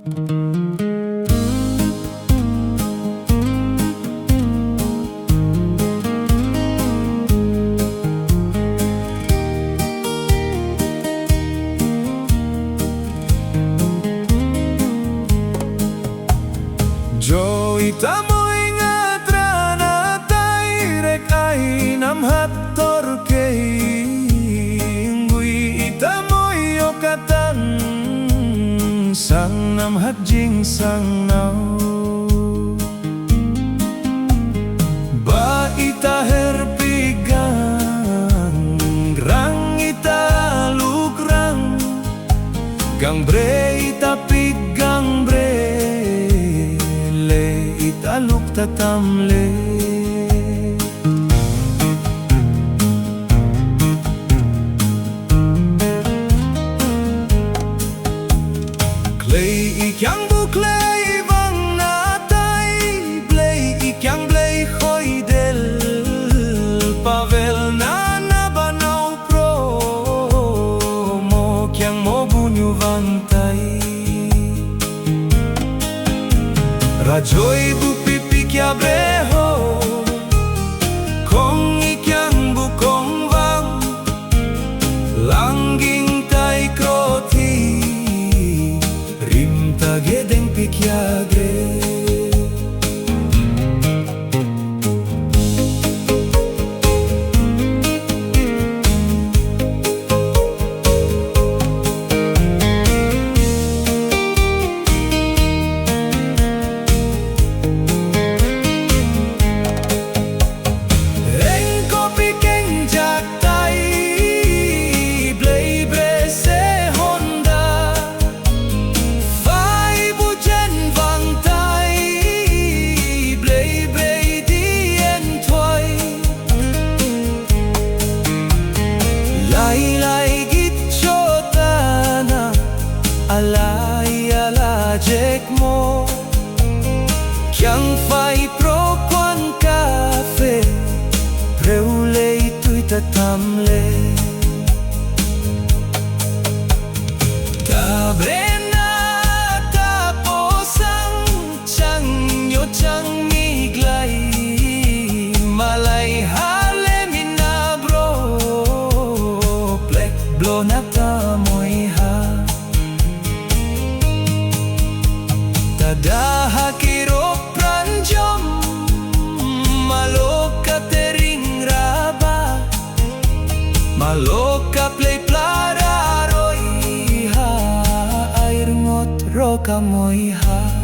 Jrai tamoy nga tranatay rek ay namhator kay ngui itamoy okatan sang namhadjing sang naw ba ita herpigang rang ita lugrang gang bre ita pigang bre italuk tatamle Klei ikyang buklei bang natay Blei ikyang blei khoy del Pavel na nabanaw pro Mo kyang mo bunyu vantay Rajoy bupipi kya breho Kong ikyang bukong vang Langging tay kroti Rim tagedeng pikyagre Lai gitchotana alai ala jek mo Kyang fai pro kwan cafe Preulei tui tatamle Tabrena taposang chang nyo chang miglay Malay Blonata moy ha Tada hakiro pranjom Maloka tering raba Maloka play plararoy ha Air ngot roka moy ha